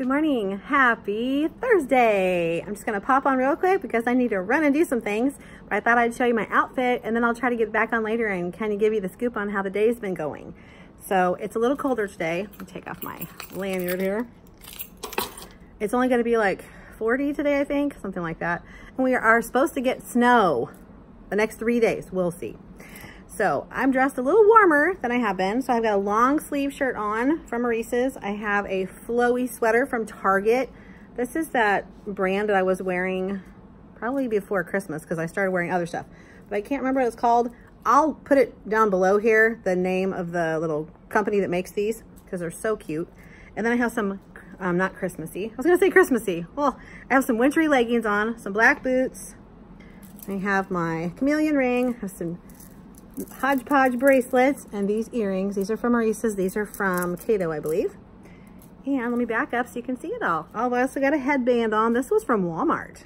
Good morning. Happy Thursday. I'm just going to pop on real quick because I need to run and do some things. But I thought I'd show you my outfit and then I'll try to get back on later and kind of give you the scoop on how the day's been going. So it's a little colder today. Let me take off my lanyard here. It's only going to be like 40 today, I think, something like that. And we are supposed to get snow the next 3 days. We'll see. So I'm dressed a little warmer than I have been. So I've got a long sleeve shirt on from Maurice's. I have a flowy sweater from Target. This is that brand that I was wearing probably before Christmas because I started wearing other stuff. But I can't remember what it's called. I'll put it down below here, the name of the little company that makes these because they're so cute. And then I have some, not Christmassy. I was going to say Christmassy. Well, I have some wintry leggings on, some black boots. I have my chameleon ring. I have some hodgepodge bracelets and these earrings. These are from Maurice's. These are from Cato, I believe. And let me back up so you can see it all. Oh, I also got a headband on. This was from Walmart.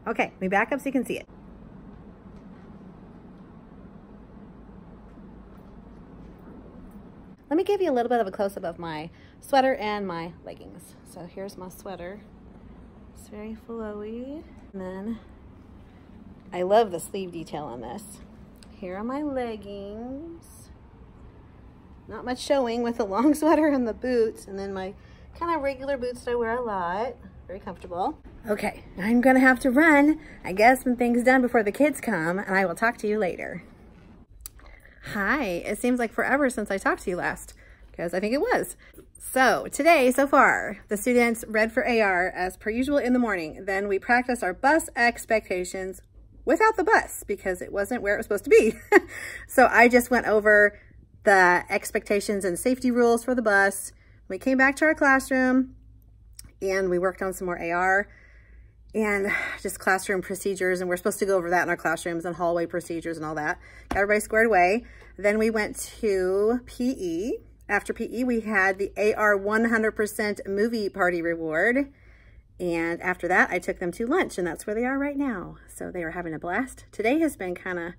Okay, let me back up so you can see it. Let me give you a little bit of a close-up of my sweater and my leggings. So here's my sweater. It's very flowy. And then I love the sleeve detail on this. Here are my leggings. Not much showing with the long sweater and the boots. And then my kind of regular boots that I wear a lot. Very comfortable. Okay, I'm gonna have to run. I get some things done before the kids come and I will talk to you later. Hi, it seems like forever since I talked to you last because I think it was. So today, so far, the students read for AR as per usual in the morning. Then we practiced our bus expectations without the bus because it wasn't where it was supposed to be. So I just went over the expectations and safety rules for the bus. We came back to our classroom and we worked on some more AR and just classroom procedures. And we're supposed to go over that in our classrooms and hallway procedures and all that. Got everybody squared away. Then we went to PE. After PE, we had the AR 100% movie party reward. And after that, I took them to lunch, and that's where they are right now. So they are having a blast. Today has been kind of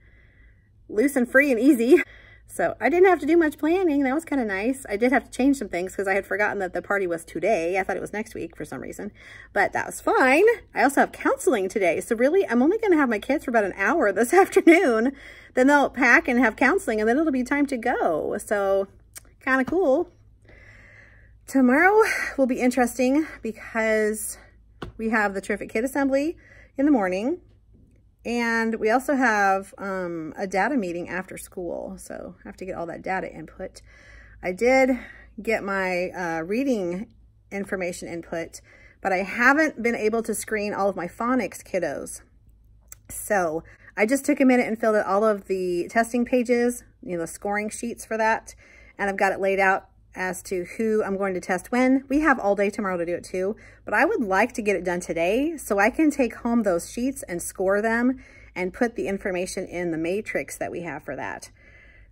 loose and free and easy. So I didn't have to do much planning. That was kind of nice. I did have to change some things because I had forgotten that the party was today. I thought it was next week for some reason, but that was fine. I also have counseling today. So really, I'm only going to have my kids for about an hour this afternoon. Then they'll pack and have counseling, and then it'll be time to go. So kind of cool. Tomorrow will be interesting because we have the Terrific Kid Assembly in the morning, and we also have a data meeting after school, so I have to get all that data input. I did get my reading information input, but I haven't been able to screen all of my phonics kiddos. So I just took a minute and filled out all of the testing pages, you know, the scoring sheets for that, and I've got it laid out as to who I'm going to test when. We have all day tomorrow to do it too, but I would like to get it done today so I can take home those sheets and score them and put the information in the matrix that we have for that.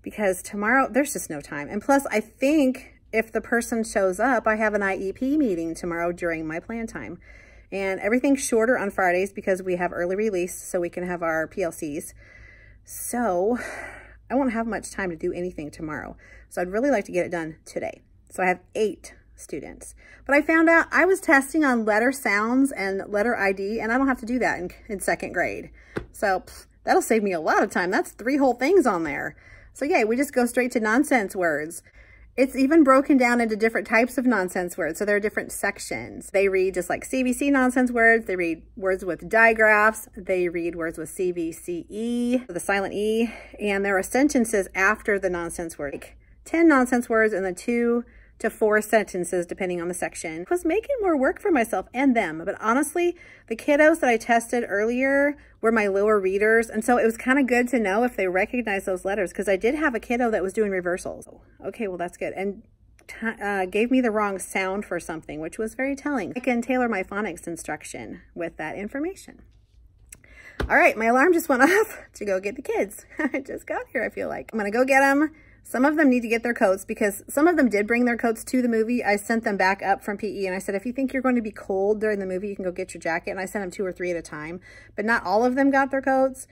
Because tomorrow, there's just no time. And plus, I think if the person shows up, I have an IEP meeting tomorrow during my plan time. And everything's shorter on Fridays because we have early release so we can have our PLCs. So I won't have much time to do anything tomorrow. So I'd really like to get it done today. So I have 8 students. But I found out I was testing on letter sounds and letter ID, and I don't have to do that in 2nd grade. So that'll save me a lot of time. That's 3 whole things on there. So yeah, we just go straight to nonsense words. It's even broken down into different types of nonsense words. So there are different sections. They read just like CVC nonsense words. They read words with digraphs. They read words with CVCE, the silent E. And there are sentences after the nonsense word. Like 10 nonsense words and then 2 to 4 sentences depending on the section. I was making more work for myself and them. But honestly, the kiddos that I tested earlier were my lower readers. And so it was kind of good to know if they recognize those letters because I did have a kiddo that was doing reversals. Okay, well, that's good. And gave me the wrong sound for something, which was very telling. I can tailor my phonics instruction with that information. All right, my alarm just went off to go get the kids. I just got here, I feel like. I'm gonna go get them. Some of them need to get their coats because some of them did bring their coats to the movie. I sent them back up from PE and I said, if you think you're going to be cold during the movie, you can go get your jacket. And I sent them 2 or 3 at a time, but not all of them got their coats.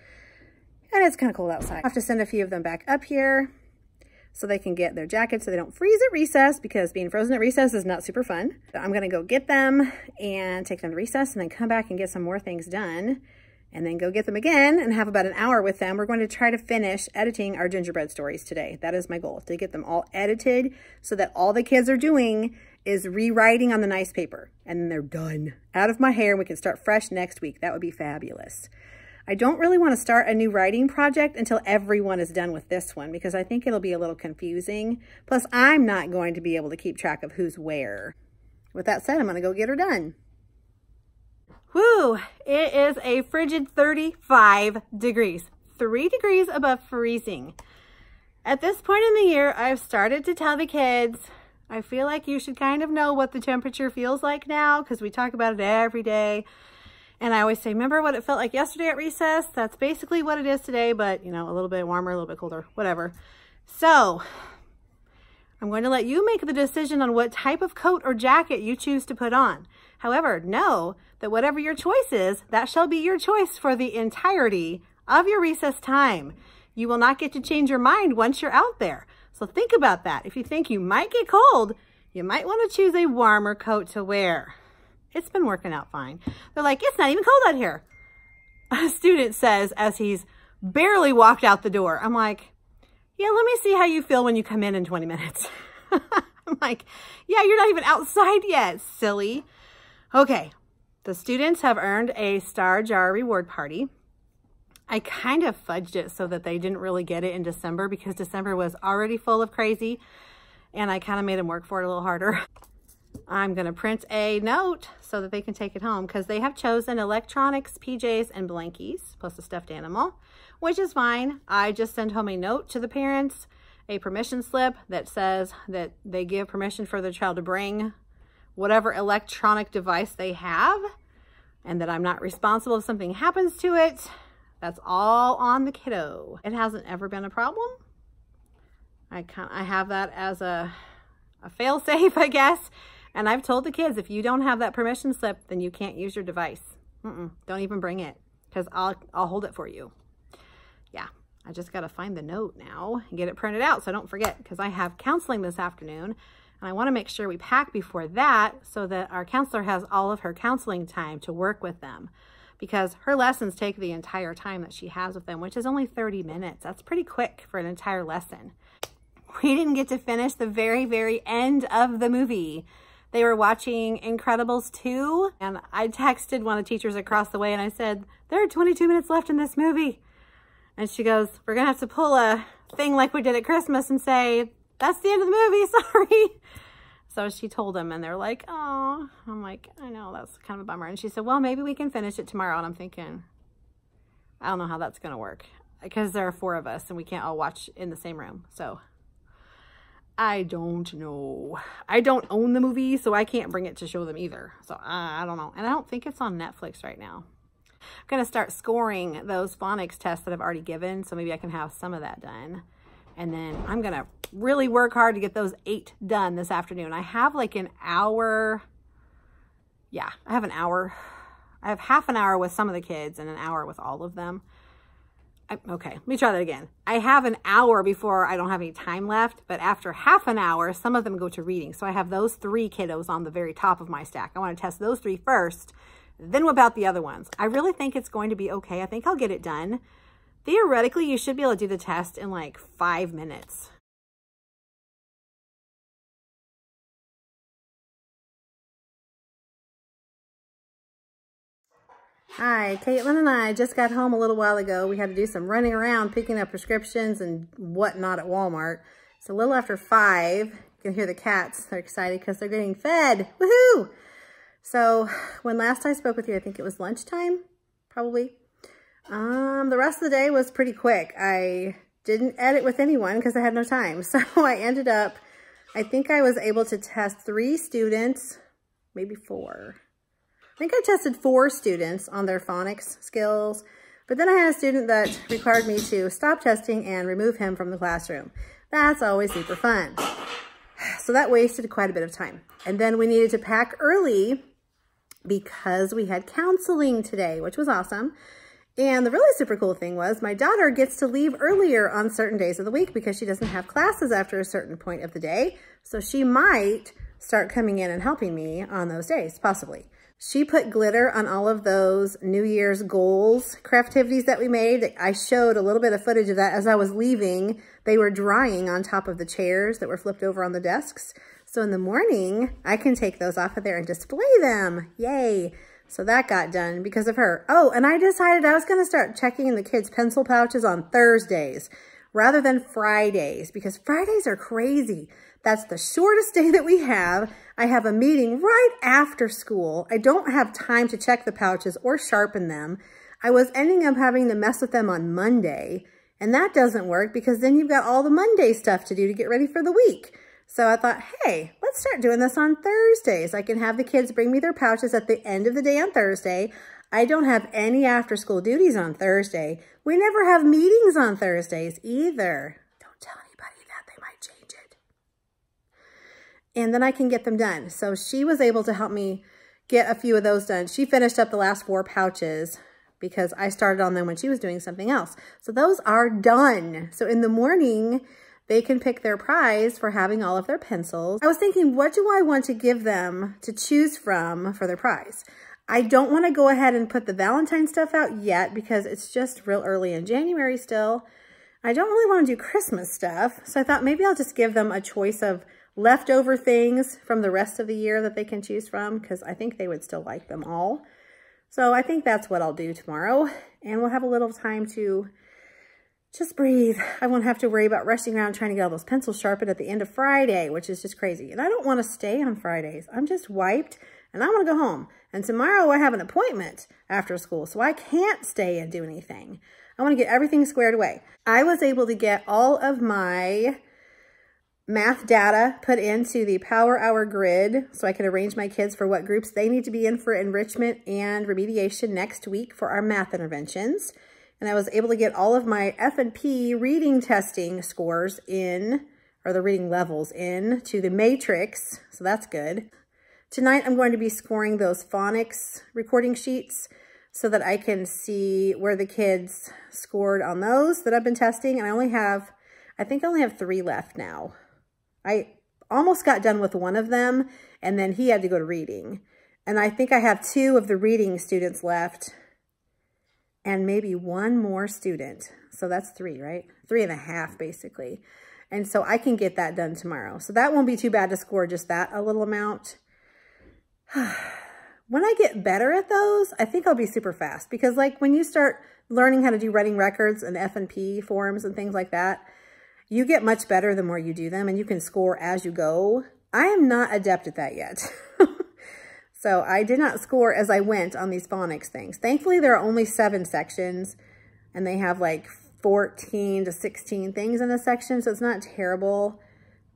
And it's kind of cold outside. I have to send a few of them back up here. so they can get their jackets so they don't freeze at recess, because being frozen at recess is not super fun. So I'm gonna go get them and take them to recess and then come back and get some more things done and then go get them again and have about an hour with them. We're going to try to finish editing our gingerbread stories today. That is my goal, to get them all edited so that all the kids are doing is rewriting on the nice paper and then they're done. Out of my hair, and we can start fresh next week. That would be fabulous. I don't really want to start a new writing project until everyone is done with this one, because I think it'll be a little confusing. Plus, I'm not going to be able to keep track of who's where. With that said, I'm going to go get her done. Woo! It is a frigid 35 degrees, 3 degrees above freezing. At this point in the year, I've started to tell the kids, I feel like you should kind of know what the temperature feels like now, because we talk about it every day. And I always say, remember what it felt like yesterday at recess? That's basically what it is today, but you know, a little bit warmer, a little bit colder, whatever. So I'm going to let you make the decision on what type of coat or jacket you choose to put on. However, know that whatever your choice is, that shall be your choice for the entirety of your recess time. You will not get to change your mind once you're out there. So think about that. If you think you might get cold, you might want to choose a warmer coat to wear. It's been working out fine. They're like, it's not even cold out here. A student says as he's barely walked out the door. I'm like, yeah, let me see how you feel when you come in 20 minutes. I'm like, yeah, you're not even outside yet, silly. Okay, the students have earned a Star Jar reward party. I kind of fudged it so that they didn't really get it in December, because December was already full of crazy, and I kind of made them work for it a little harder. I'm going to print a note so that they can take it home, because they have chosen electronics, PJs, and blankies, plus a stuffed animal, which is fine. I just send home a note to the parents, a permission slip that says that they give permission for the child to bring whatever electronic device they have, and that I'm not responsible if something happens to it. That's all on the kiddo. It hasn't ever been a problem. I have that as a fail-safe, I guess. And I've told the kids, if you don't have that permission slip, then you can't use your device. Don't even bring it, because I'll hold it for you. Yeah, I just got to find the note now and get it printed out so I don't forget, because I have counseling this afternoon. And I want to make sure we pack before that so that our counselor has all of her counseling time to work with them, because her lessons take the entire time that she has with them, which is only 30 minutes. That's pretty quick for an entire lesson. We didn't get to finish the very, very end of the movie. They were watching Incredibles 2, and I texted one of the teachers across the way and I said, there are 22 minutes left in this movie. And she goes, we're gonna have to pull a thing like we did at Christmas and say, that's the end of the movie, sorry. So she told them, and they're like, oh. I'm like, I know, that's kind of a bummer. And she said, well, maybe we can finish it tomorrow. And I'm thinking, I don't know how that's gonna work, because there are 4 of us and we can't all watch in the same room. So I don't know. I don't own the movie, so I can't bring it to show them either. So I don't know. And I don't think it's on Netflix right now. I'm going to start scoring those phonics tests that I've already given, so maybe I can have some of that done. And then I'm going to really work hard to get those 8 done this afternoon. I have like an hour. Yeah, I have an hour. I have half an hour with some of the kids and an hour with all of them. Okay, let me try that again. I have an hour before I don't have any time left, but after half an hour, some of them go to reading. So I have those 3 kiddos on the very top of my stack. I want to test those 3 first, then whip out the other ones. I really think it's going to be okay. I think I'll get it done. Theoretically, you should be able to do the test in like 5 minutes. Hi, Caitlin and I just got home a little while ago. We had to do some running around, picking up prescriptions and whatnot at Walmart. It's a little after 5. You can hear the cats. They're excited because they're getting fed. Woohoo! So when last I spoke with you, I think it was lunchtime, probably. The rest of the day was pretty quick. I didn't edit with anyone because I had no time. So I ended up, I think I was able to test 3 students, maybe 4. I think I tested 4 students on their phonics skills, but then I had a student that required me to stop testing and remove him from the classroom. That's always super fun. So that wasted quite a bit of time. And then we needed to pack early because we had counseling today, which was awesome. And the really super cool thing was my daughter gets to leave earlier on certain days of the week because she doesn't have classes after a certain point of the day. So she might start coming in and helping me on those days, possibly. She put glitter on all of those New Year's goals craftivities that we made. I showed a little bit of footage of that as I was leaving. They were drying on top of the chairs that were flipped over on the desks. So in the morning, I can take those off of there and display them. Yay. So that got done because of her. Oh, and I decided I was going to start checking the kids' pencil pouches on Thursdays rather than Fridays because Fridays are crazy. That's the shortest day that we have. I have a meeting right after school. I don't have time to check the pouches or sharpen them. I was ending up having to mess with them on Monday, and that doesn't work because then you've got all the Monday stuff to do to get ready for the week. So I thought, hey, let's start doing this on Thursdays. I can have the kids bring me their pouches at the end of the day on Thursday. I don't have any after-school duties on Thursday. We never have meetings on Thursdays either. Don't tell anybody that. They might change it. And then I can get them done. So she was able to help me get a few of those done. She finished up the last 4 pouches because I started on them when she was doing something else. So those are done. So in the morning, they can pick their prize for having all of their pencils. I was thinking, what do I want to give them to choose from for their prize? I don't want to go ahead and put the Valentine stuff out yet because it's just real early in January still. I don't really want to do Christmas stuff. So I thought maybe I'll just give them a choice of leftover things from the rest of the year that they can choose from because I think they would still like them all. So I think that's what I'll do tomorrow. And we'll have a little time to just breathe. I won't have to worry about rushing around trying to get all those pencils sharpened at the end of Friday, which is just crazy. And I don't want to stay on Fridays. I'm just wiped and I want to go home. And tomorrow I have an appointment after school, so I can't stay and do anything. I want to get everything squared away. I was able to get all of my math data put into the Power Hour grid so I can arrange my kids for what groups they need to be in for enrichment and remediation next week for our math interventions. And I was able to get all of my F&P reading testing scores in, or the reading levels in, to the matrix, so that's good. Tonight I'm going to be scoring those phonics recording sheets so that I can see where the kids scored on those that I've been testing. And I think I only have 3 left now. I almost got done with one of them, and then he had to go to reading. And I think I have 2 of the reading students left, and maybe 1 more student. So that's 3, right? 3.5 basically. And so I can get that done tomorrow. So that won't be too bad to score just that a little amount. When I get better at those, I think I'll be super fast because like when you start learning how to do writing records and F&P forms and things like that, you get much better the more you do them and you can score as you go. I am not adept at that yet. So I did not score as I went on these phonics things. Thankfully, there are only 7 sections and they have like 14 to 16 things in a section. So it's not terrible,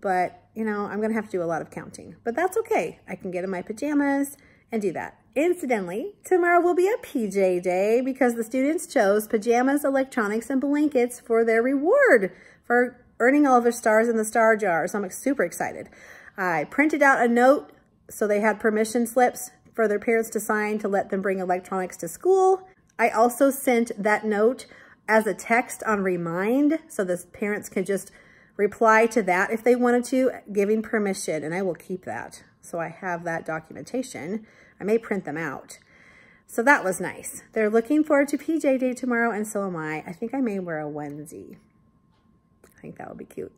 but you know, I'm going to have to do a lot of counting, but that's okay. I can get in my pajamas and do that. Incidentally, tomorrow will be a PJ day because the students chose pajamas, electronics, and blankets for their reward for earning all of their stars in the star jar. So I'm super excited. I printed out a note so they had permission slips for their parents to sign to let them bring electronics to school. I also sent that note as a text on Remind so the parents can just reply to that if they wanted to, giving permission, and I will keep that. So I have that documentation. I may print them out. So that was nice. They're looking forward to PJ Day tomorrow, and so am I. I think I may wear a onesie. I think that will be cute.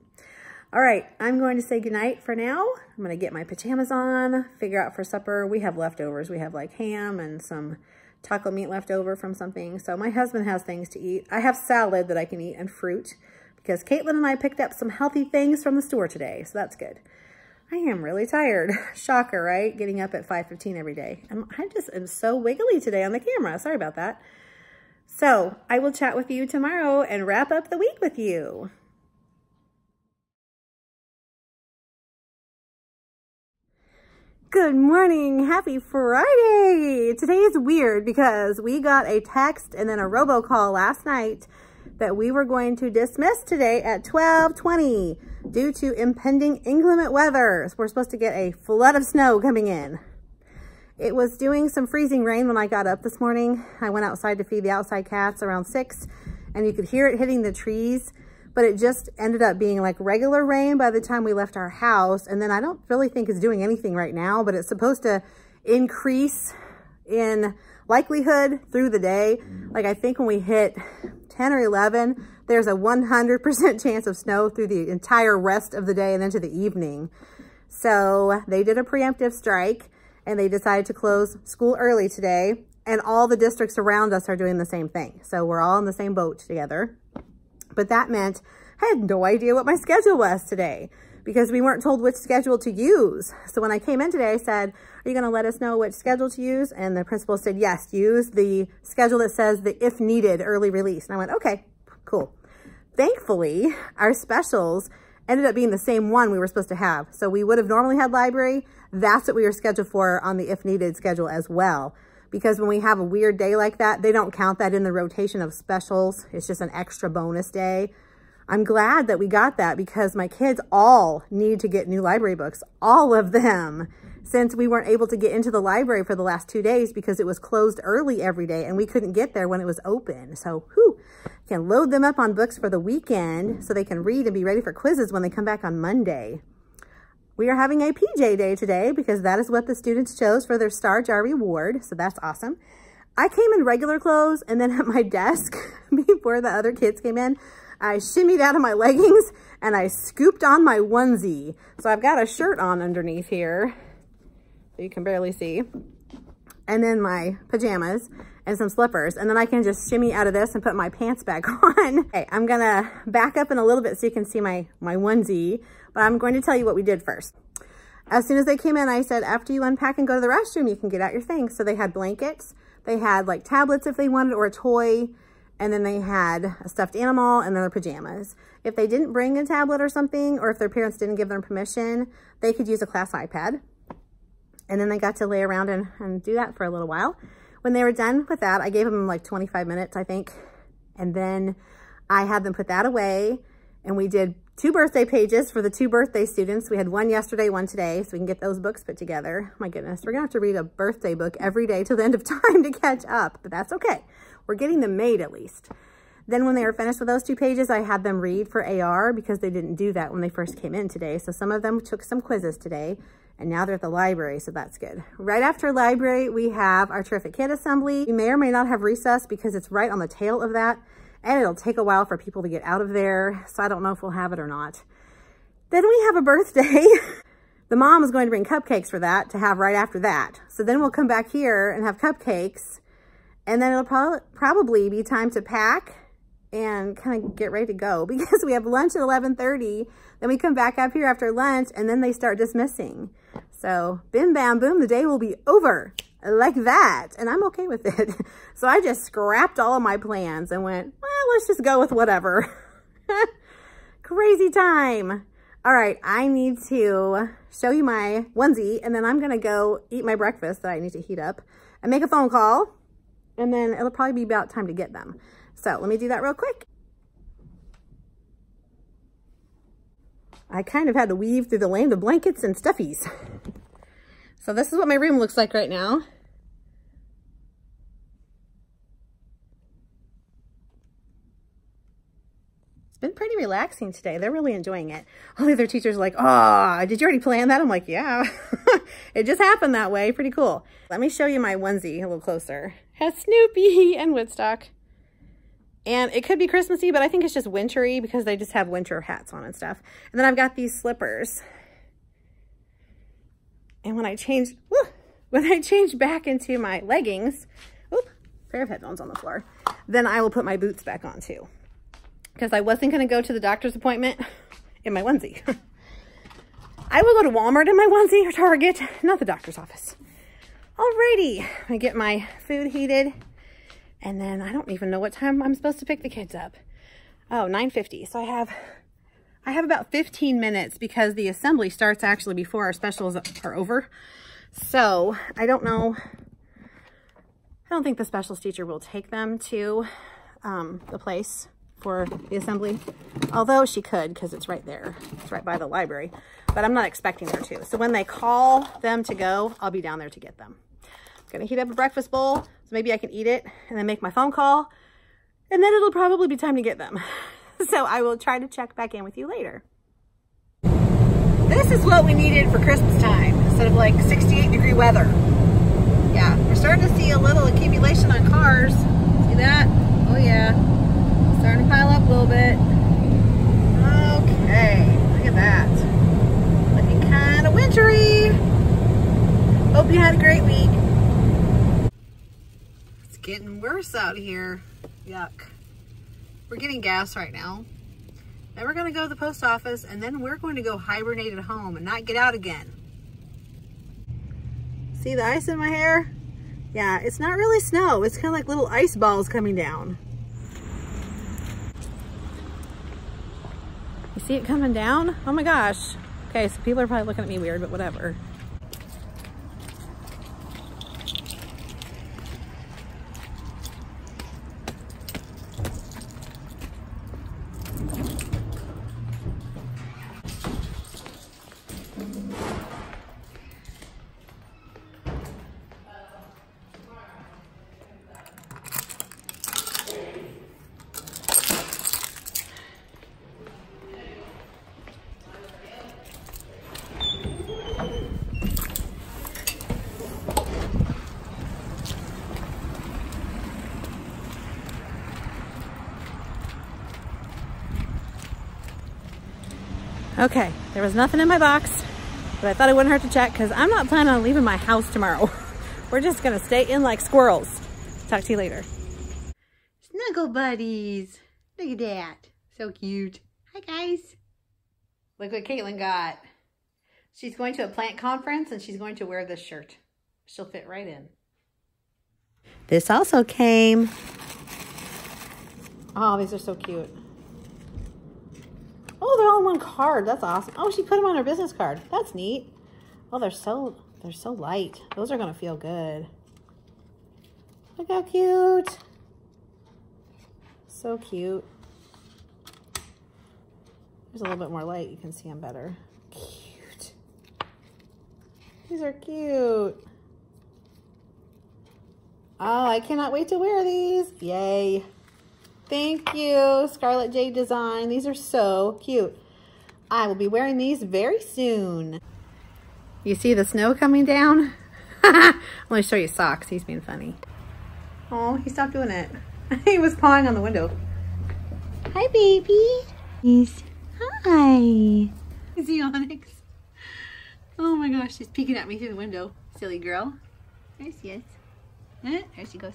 All right, I'm going to say goodnight for now. I'm going to get my pajamas on, figure out for supper. We have leftovers. We have like ham and some taco meat left over from something. So my husband has things to eat. I have salad that I can eat and fruit because Caitlin and I picked up some healthy things from the store today. So that's good. I am really tired. Shocker, right? Getting up at 5:15 every day. I just am so wiggly today on the camera. Sorry about that. So I will chat with you tomorrow and wrap up the week with you. Good morning. Happy Friday. Today is weird because we got a text and then a robocall last night that we were going to dismiss today at 12:20 due to impending inclement weather. So we're supposed to get a flood of snow coming in. It was doing some freezing rain when I got up this morning. I went outside to feed the outside cats around 6, and you could hear it hitting the trees, but it just ended up being like regular rain by the time we left our house. And then I don't really think it's doing anything right now, but it's supposed to increase in likelihood through the day. Like I think when we hit 10 or 11, there's a 100% chance of snow through the entire rest of the day and into the evening. So they did a preemptive strike and they decided to close school early today, and all the districts around us are doing the same thing. So we're all in the same boat together. But that meant I had no idea what my schedule was today because we weren't told which schedule to use. So when I came in today, I said, are you going to let us know which schedule to use? And the principal said, yes, use the schedule that says the if needed early release. And I went, okay, cool. Thankfully, our specials ended up being the same one we were supposed to have. So we would have normally had library. That's what we were scheduled for on the if needed schedule as well. Because when we have a weird day like that, they don't count that in the rotation of specials. It's just an extra bonus day. I'm glad that we got that because my kids all need to get new library books, all of them, since we weren't able to get into the library for the last 2 days because it was closed early every day and we couldn't get there when it was open. So, can load them up on books for the weekend so they can read and be ready for quizzes when they come back on Monday. We are having a PJ day today because that is what the students chose for their Star Jar reward. So that's awesome. I came in regular clothes, and then at my desk before the other kids came in, I shimmied out of my leggings and I scooped on my onesie. So I've got a shirt on underneath here that you can barely see, and then my pajamas and some slippers, and then I can just shimmy out of this and put my pants back on. Okay, I'm gonna back up in a little bit so you can see my onesie, but I'm going to tell you what we did first. As soon as they came in, I said, after you unpack and go to the restroom, you can get out your things. So they had blankets, they had like tablets if they wanted, or a toy, and then they had a stuffed animal and then their pajamas. If they didn't bring a tablet or something, or if their parents didn't give them permission, they could use a class iPad. And then they got to lay around and do that for a little while. When they were done with that, I gave them like 25 minutes, I think. And then I had them put that away, and we did 2 birthday pages for the 2 birthday students. We had one yesterday, one today, so we can get those books put together. My goodness, we're gonna have to read a birthday book every day till the end of time to catch up, but that's okay. We're getting them made at least. Then when they were finished with those 2 pages, I had them read for AR because they didn't do that when they first came in today. So some of them took some quizzes today, and now they're at the library, so that's good. Right after library, we have our Terrific Kid Assembly. We may or may not have recess because it's right on the tail of that, and it'll take a while for people to get out of there, so I don't know if we'll have it or not. Then we have a birthday. The mom is going to bring cupcakes for that to have right after that. So then we'll come back here and have cupcakes, and then it'll probably be time to pack and kind of get ready to go because we have lunch at 11:30. Then we come back up here after lunch, and then they start dismissing. So bim, bam, boom, the day will be over like that. And I'm okay with it. So I just scrapped all of my plans and went, well, let's just go with whatever. Crazy time. All right, I need to show you my onesie, and then I'm gonna go eat my breakfast that I need to heat up and make a phone call, and then it'll probably be about time to get them. So let me do that real quick. I kind of had to weave through the land of blankets and stuffies. So this is what my room looks like right now. It's been pretty relaxing today. They're really enjoying it. All the other teachers are like, oh, did you already plan that? I'm like, yeah, it just happened that way. Pretty cool. Let me show you my onesie a little closer. It has Snoopy and Woodstock. And it could be Christmassy, but I think it's just wintry because they just have winter hats on and stuff. And then I've got these slippers. And when I change back into my leggings, pair of headphones on the floor, then I will put my boots back on too. Because I wasn't going to go to the doctor's appointment in my onesie. I will go to Walmart in my onesie or Target, not the doctor's office. Alrighty, I get my food heated. And then I don't even know what time I'm supposed to pick the kids up. Oh, 9:50. So I have about 15 minutes because the assembly starts actually before our specials are over. So I don't know. I don't think the specials teacher will take them to the place for the assembly. Although she could because it's right there. It's right by the library. But I'm not expecting her to. So when they call them to go, I'll be down there to get them. Gonna heat up a breakfast bowl, so maybe I can eat it and then make my phone call. And then it'll probably be time to get them. So I will try to check back in with you later. This is what we needed for Christmas time, instead of like 68-degree weather. Yeah, we're starting to see a little accumulation on cars. See that? Oh yeah. Starting to pile up a little bit. Okay, look at that. Looking kind of wintry. Hope you had a great week. It's getting worse out here. Yuck. We're getting gas right now. Then we're gonna go to the post office, and then we're going to go hibernate at home and not get out again. See the ice in my hair? Yeah, it's not really snow. It's kind of like little ice balls coming down. You see it coming down? Oh my gosh. Okay, so people are probably looking at me weird, but whatever. Okay, there was nothing in my box, but I thought it wouldn't hurt to check because I'm not planning on leaving my house tomorrow. We're just gonna stay in like squirrels. Talk to you later. Snuggle buddies. Look at that. So cute. Hi guys. Look what Caitlin got. She's going to a plant conference and she's going to wear this shirt. She'll fit right in. This also came. Oh, these are so cute. Oh, they're all in one card. That's awesome. Oh, she put them on her business card. That's neat. Oh, they're so light. Those are gonna feel good. Look how cute. So cute. There's a little bit more light. You can see them better. Cute. These are cute. Oh, I cannot wait to wear these. Yay. Thank you, Scarlett Jade design. These are so cute. I will be wearing these very soon. You see the snow coming down? Let me show you socks. He's being funny. Oh, he stopped doing it. He was pawing on the window. Hi, baby. Hi. Is he Onyx? Oh my gosh, she's peeking at me through the window. Silly girl. There she is. There she goes.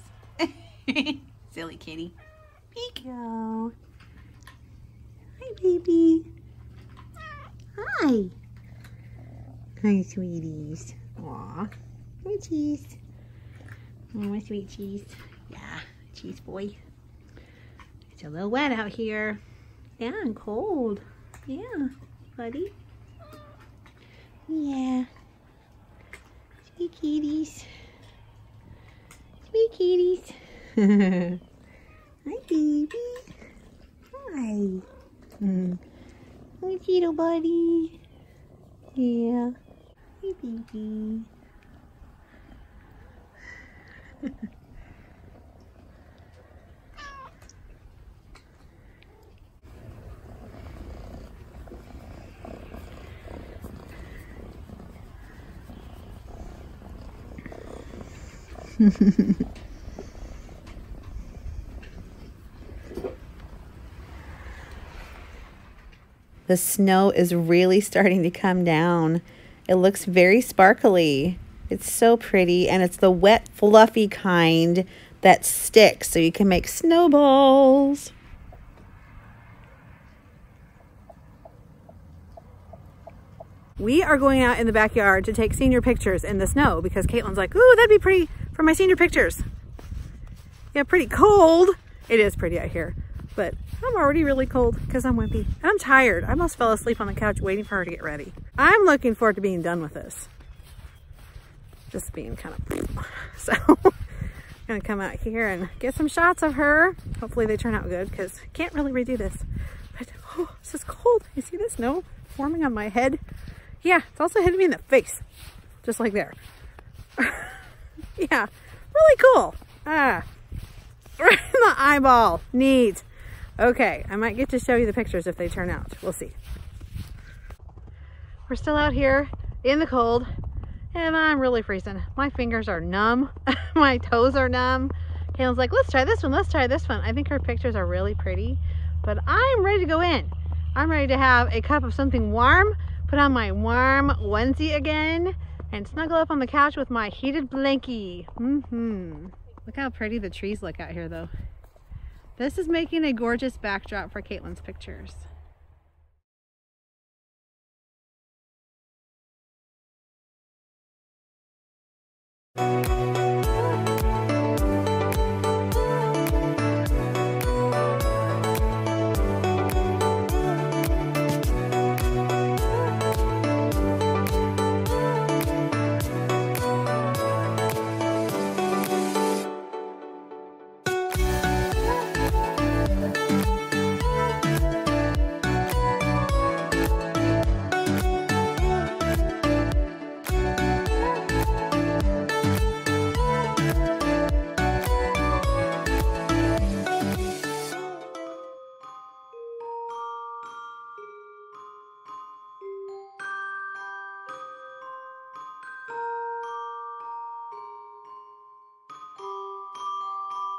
Silly kitty. Go. Hi, baby. Hi. Hi, sweeties. Aw. Hi, Cheese. Oh, my sweet Cheese. Yeah, Cheese boy. It's a little wet out here. Yeah, and cold. Yeah, buddy. Yeah. Sweet kitties. Sweet kitties. Hi, baby. Hi. Hi, little buddy. Yeah. Hi, baby. The snow is really starting to come down. It looks very sparkly. It's so pretty, and it's the wet, fluffy kind that sticks, so you can make snowballs. We are going out in the backyard to take senior pictures in the snow because Caitlin's like, ooh, that'd be pretty for my senior pictures. Yeah, pretty cold. It is pretty out here, but I'm already really cold because I'm wimpy. And I'm tired. I almost fell asleep on the couch waiting for her to get ready. I'm looking forward to being done with this. Just being kind of, so I'm gonna come out here and get some shots of her. Hopefully they turn out good because I can't really redo this. But, oh, this is cold. You see the snow forming on my head? Yeah, it's also hitting me in the face, just like there. Yeah, really cool. Ah, right in the eyeball. Neat. Okay, I might get to show you the pictures if they turn out. We'll see. We're still out here in the cold and I'm really freezing. My fingers are numb. My toes are numb. Kaylin's like, let's try this one. Let's try this one. I think her pictures are really pretty, but I'm ready to go in. I'm ready to have a cup of something warm, put on my warm onesie again, and snuggle up on the couch with my heated blankie. Look how pretty the trees look out here though. This is making a gorgeous backdrop for Caitlin's pictures.